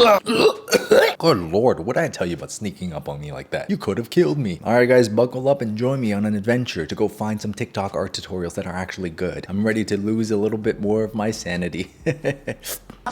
Good lord, what did I tell you about sneaking up on me like that? You could have killed me. Alright guys, buckle up and join me on an adventure to go find some TikTok art tutorials that are actually good. I'm ready to lose a little bit more of my sanity.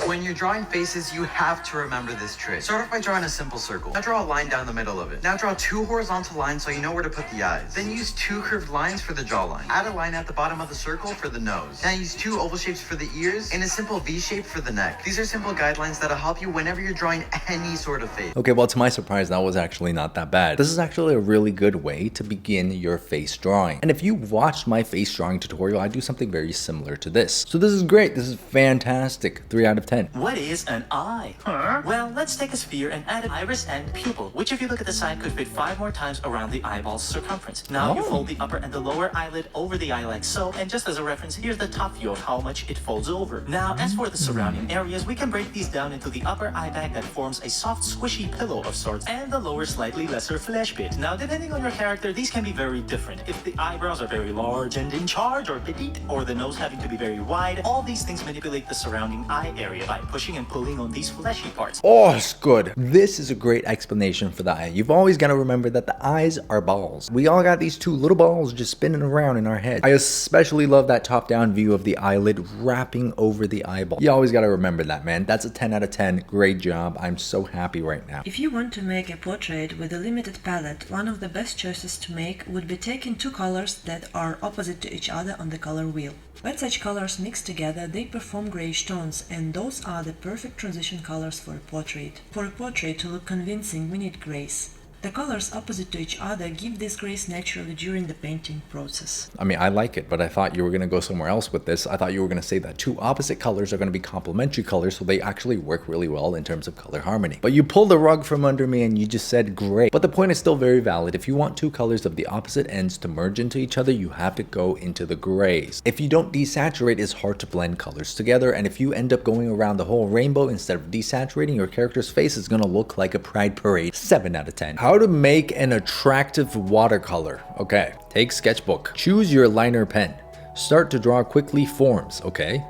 When you're drawing faces, you have to remember this trick. Start off by drawing a simple circle. Now draw a line down the middle of it. Now draw 2 horizontal lines so you know where to put the eyes. Then use 2 curved lines for the jawline. Add a line at the bottom of the circle for the nose. Now use 2 oval shapes for the ears and a simple V shape for the neck. These are simple guidelines that'll help you whenever you're drawing any sort of face. Okay, well to my surprise, that was actually not that bad. This is actually a really good way to begin your face drawing. And if you watched my face drawing tutorial, I do something very similar to this. So this is great. This is fantastic. 3 out of 10. What is an eye? Well, let's take a sphere and add an iris and pupil, which if you look at the side could fit 5 more times around the eyeball's circumference. Now you fold the upper and the lower eyelid over the eye like so, and just as a reference, here's the top view of how much it folds over. Now, as for the surrounding areas, we can break these down into the upper eye bag that forms a soft squishy pillow of sorts, and the lower slightly lesser flesh bit. Now, depending on your character, these can be very different. If the eyebrows are very large and in charge, or petite, or the nose having to be very wide, all these things manipulate the surrounding eye area by pushing and pulling on these fleshy parts. Oh, it's good. This is a great explanation for the eye. You've always got to remember that the eyes are balls. We all got these 2 little balls just spinning around in our head. I especially love that top-down view of the eyelid wrapping over the eyeball. You always got to remember that, man. That's a 10 out of 10. Great job. I'm so happy right now. If you want to make a portrait with a limited palette, one of the best choices to make would be taking 2 colors that are opposite to each other on the color wheel. When such colors mix together, they perform grayish tones, and those are the perfect transition colors for a portrait. For a portrait to look convincing, we need grays. The colors opposite to each other give this grace naturally during the painting process. I mean, I like it, but I thought you were going to go somewhere else with this. I thought you were going to say that 2 opposite colors are going to be complementary colors, so they actually work really well in terms of color harmony. But you pulled the rug from under me and you just said gray. But the point is still very valid. If you want 2 colors of the opposite ends to merge into each other, you have to go into the grays. If you don't desaturate, it's hard to blend colors together, and if you end up going around the whole rainbow instead of desaturating, your character's face is going to look like a pride parade. 7 out of 10. How to make an attractive watercolor. Okay, take sketchbook. Choose your liner pen. Start to draw quickly forms. Okay,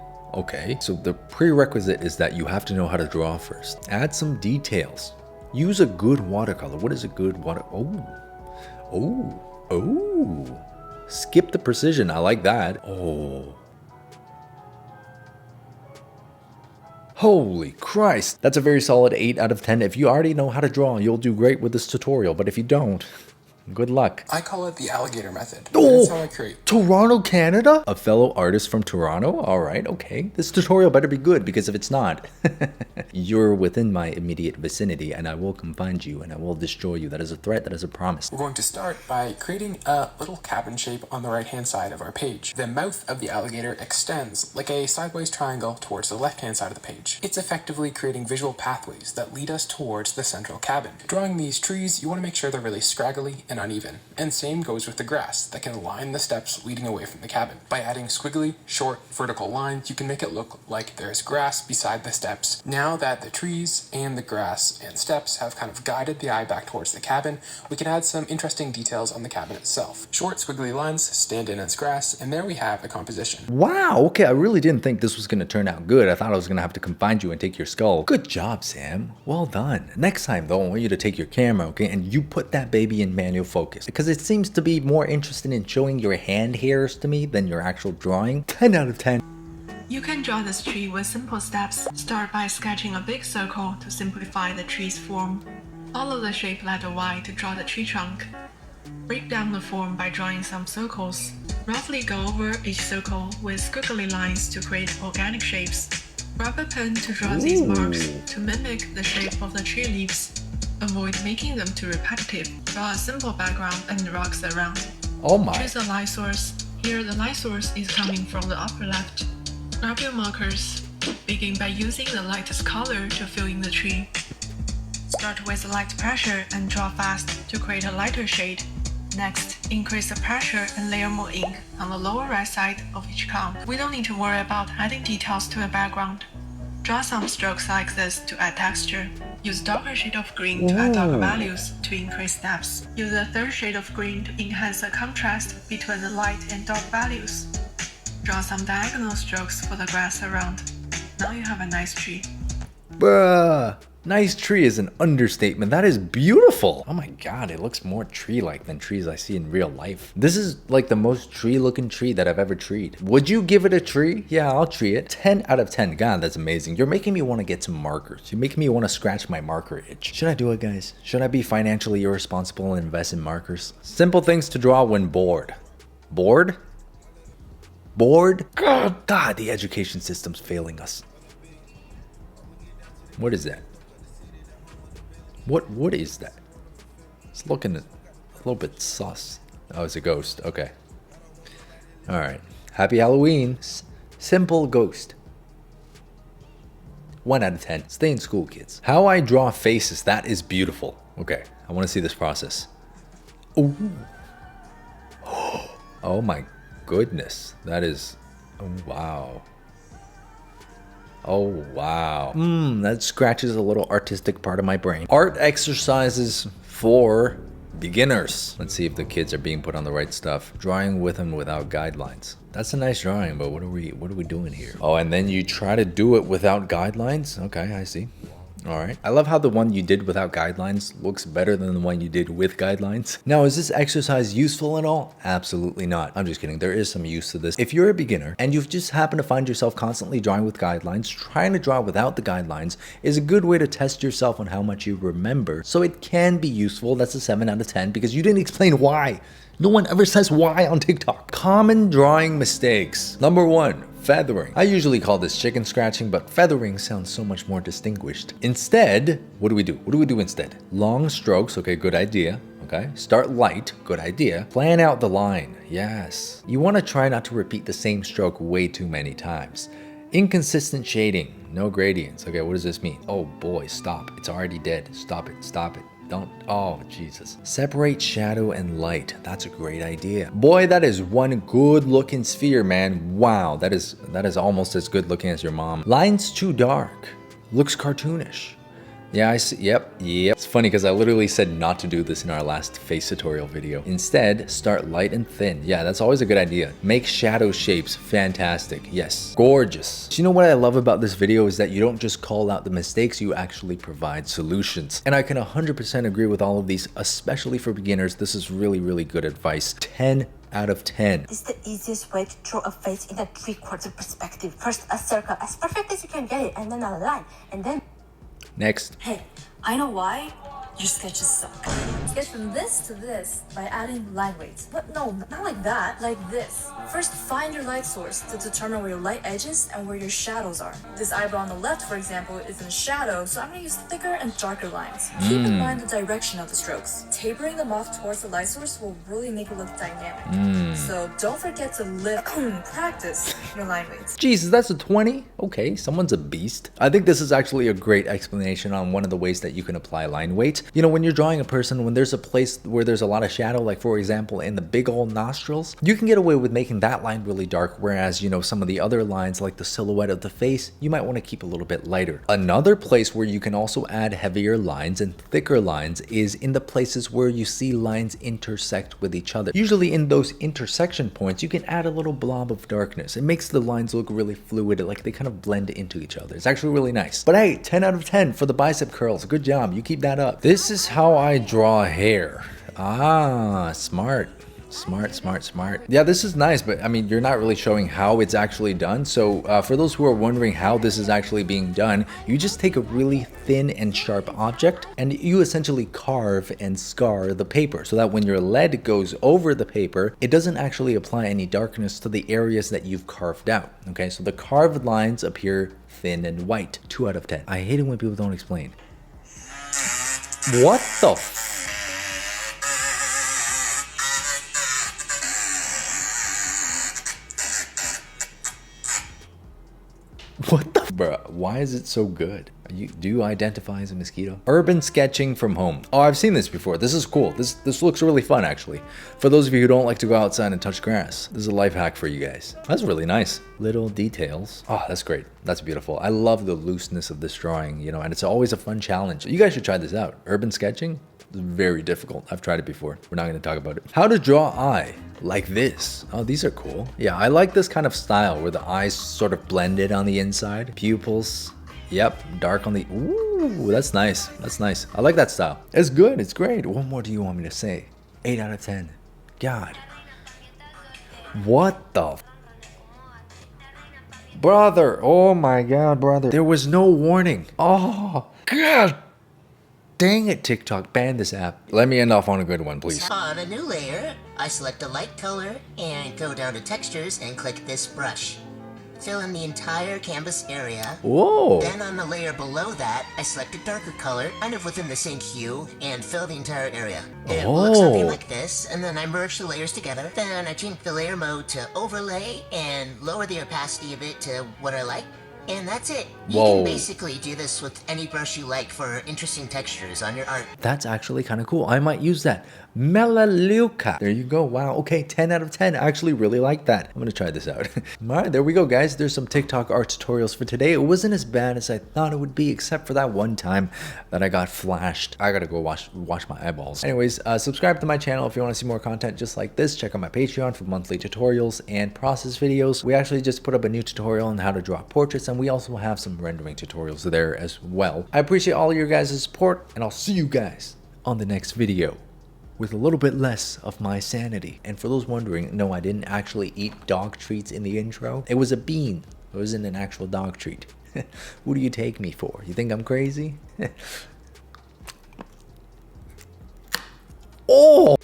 so the prerequisite is that you have to know how to draw first. Add some details. Use a good watercolor. What is a good water? Oh. Skip the precision. I like that. Oh. Holy Christ, that's a very solid 8 out of 10. If you already know how to draw, you'll do great with this tutorial, but if you don't, good luck. I call it the Alligator Method. Oh, that's how I create. Toronto, Canada? A fellow artist from Toronto? Alright, okay. This tutorial better be good, because if it's not, you're within my immediate vicinity, and I will come find you, and I will destroy you. That is a threat, that is a promise. We're going to start by creating a little cabin shape on the right-hand side of our page. The mouth of the alligator extends like a sideways triangle towards the left-hand side of the page. It's effectively creating visual pathways that lead us towards the central cabin. Drawing these trees, you want to make sure they're really scraggly and uneven. And same goes with the grass that can line the steps leading away from the cabin. By adding squiggly, short, vertical lines, you can make it look like there's grass beside the steps. Now that the trees and the grass and steps have kind of guided the eye back towards the cabin, we can add some interesting details on the cabin itself. Short, squiggly lines stand in as grass, and there we have a composition. Wow, okay, I really didn't think this was going to turn out good. I thought I was going to have to come find you and take your skull. Good job, Sam. Well done. Next time, though, I want you to take your camera, okay, and you put that baby in manual focus, because it seems to be more interested in showing your hand hairs to me than your actual drawing. 10 out of 10. You can draw this tree with simple steps. Start by sketching a big circle to simplify the tree's form. Follow the shape letter Y to draw the tree trunk. Break down the form by drawing some circles. Roughly go over each circle with squiggly lines to create organic shapes. Grab a pen to draw these marks to mimic the shape of the tree leaves. Avoid making them too repetitive. Draw a simple background and rocks around. Oh my. Choose a light source. Here the light source is coming from the upper left. Grab your markers. Begin by using the lightest color to fill in the tree. Start with light pressure and draw fast to create a lighter shade. Next, increase the pressure and layer more ink on the lower right side of each count. We don't need to worry about adding details to a background. Draw some strokes like this to add texture. Use darker shade of green to add darker values to increase depth. Use a third shade of green to enhance the contrast between the light and dark values. Draw some diagonal strokes for the grass around. Now you have a nice tree. Bruh. Nice tree is an understatement. That is beautiful. Oh my god, it looks more tree-like than trees I see in real life. This is like the most tree-looking tree that I've ever treed. Would you give it a tree? Yeah, I'll tree it. 10 out of 10. God, that's amazing. You're making me want to get some markers. You're making me want to scratch my marker itch. Should I do it, guys? Should I be financially irresponsible and invest in markers? Simple things to draw when bored. Bored? Bored? God, the education system's failing us. What is that? What is that? It's looking a little bit sus. Oh, it's a ghost. Okay. All right. Happy Halloween. Simple ghost. 1 out of 10. Stay in school, kids. How I draw faces. That is beautiful. Okay. I want to see this process. Ooh. Oh my goodness. That is... Oh, wow. Oh, wow. That scratches a little artistic part of my brain. Art exercises for beginners. Let's see if the kids are being put on the right stuff. Drawing with and without guidelines. That's a nice drawing, but what are we doing here? Oh, and then you try to do it without guidelines? Okay, I see. All right. I love how the one you did without guidelines looks better than the one you did with guidelines. Now, is this exercise useful at all? Absolutely not. I'm just kidding. There is some use to this. If you're a beginner and you've just happened to find yourself constantly drawing with guidelines, trying to draw without the guidelines is a good way to test yourself on how much you remember. So it can be useful. That's a 7 out of 10 because you didn't explain why. No one ever says why on TikTok. Common drawing mistakes. Number 1. Feathering. I usually call this chicken scratching, but feathering sounds so much more distinguished. Instead, what do we do? What do we do instead? Long strokes, okay, good idea. Okay, start light, good idea. Plan out the line, yes. You want to try not to repeat the same stroke way too many times. Inconsistent shading, no gradients. Okay, what does this mean? Oh boy, stop. It's already dead. Stop it, stop it. Don't, oh Jesus. Separate shadow and light. That's a great idea. Boy, that is one good looking sphere, man. Wow, that is almost as good looking as your mom. Line's too dark. Looks cartoonish. Yeah, I see. Yep. It's funny because I literally said not to do this in our last face tutorial video. Instead, start light and thin. Yeah, that's always a good idea. Make shadow shapes. Fantastic. Yes. Gorgeous. So you know what I love about this video is that you don't just call out the mistakes, you actually provide solutions. And I can 100% agree with all of these, especially for beginners. This is really, really good advice. 10 out of 10. This is the easiest way to draw a face in a 3/4 perspective. First a circle as perfect as you can get it, and then a line, and then... Next. Hey, I know why. Your sketches suck. Sketch from this to this by adding line weights. But no, not like that. Like this. First, find your light source to determine where your light edges and where your shadows are. This eyebrow on the left, for example, is in shadow, so I'm going to use thicker and darker lines. Keep in mind the direction of the strokes. Tapering them off towards the light source will really make it look dynamic. So don't forget to practice your line weights. Jesus, that's a 20? Okay, someone's a beast. I think this is actually a great explanation on one of the ways that you can apply line weight. You know, when you're drawing a person, when there's a place where there's a lot of shadow, like for example, in the big old nostrils, you can get away with making that line really dark, whereas, you know, some of the other lines, like the silhouette of the face, you might want to keep a little bit lighter. Another place where you can also add heavier lines and thicker lines is in the places where you see lines intersect with each other. Usually in those intersection points, you can add a little blob of darkness. It makes the lines look really fluid, like they kind of blend into each other. It's actually really nice. But hey, 10 out of 10 for the bicep curls. Good job. You keep that up. This is how I draw hair. Ah, smart. Smart. Yeah, this is nice, but I mean, you're not really showing how it's actually done. So for those who are wondering how this is actually being done, you just take a really thin and sharp object and you essentially carve and scar the paper so that when your lead goes over the paper, it doesn't actually apply any darkness to the areas that you've carved out. Okay, so the carved lines appear thin and white. 2 out of 10. I hate it when people don't explain. What the What the bruh? Why is it so good? Do you identify as a mosquito? Urban sketching from home. Oh, I've seen this before. This is cool. This looks really fun, actually. For those of you who don't like to go outside and touch grass, this is a life hack for you guys. That's really nice. Little details. Oh, that's great. That's beautiful. I love the looseness of this drawing, you know, and it's always a fun challenge. You guys should try this out. Urban sketching is very difficult. I've tried it before. We're not going to talk about it. How to draw eye. Like this. Oh, these are cool. Yeah, I like this kind of style where the eyes sort of blended on the inside. Pupils. Yep, dark on the, ooh, that's nice. That's nice. I like that style. It's good, it's great. What more do you want me to say? 8 out of 10. God. What the brother, oh my god, brother. There was no warning. Oh, god. Dang it, TikTok, ban this app. Let me end off on a good one, please. On a new layer, I select a light color and go down to textures and click this brush. Fill in the entire canvas area. Whoa. Then on the layer below that, I select a darker color, kind of within the same hue, and fill the entire area. It looks something like this, and then I merge the layers together. Then I change the layer mode to overlay and lower the opacity of it to what I like. And that's it. You can basically do this with any brush you like for interesting textures on your art. That's actually kind of cool. I might use that. Melaleuca. There you go. Wow. Okay, 10 out of 10. I actually really like that. I'm going to try this out. All right, there we go, guys. There's some TikTok art tutorials for today. It wasn't as bad as I thought it would be, except for that one time that I got flashed. I got to go wash my eyeballs. Anyways, subscribe to my channel if you want to see more content just like this. Check out my Patreon for monthly tutorials and process videos. We actually just put up a new tutorial on how to draw portraits, and we also have some rendering tutorials there as well. I appreciate all of your guys' support, and I'll see you guys on the next video with a little bit less of my sanity. And for those wondering, no, I didn't actually eat dog treats in the intro. It was a bean. It wasn't an actual dog treat. Who do you take me for? You think I'm crazy? Oh!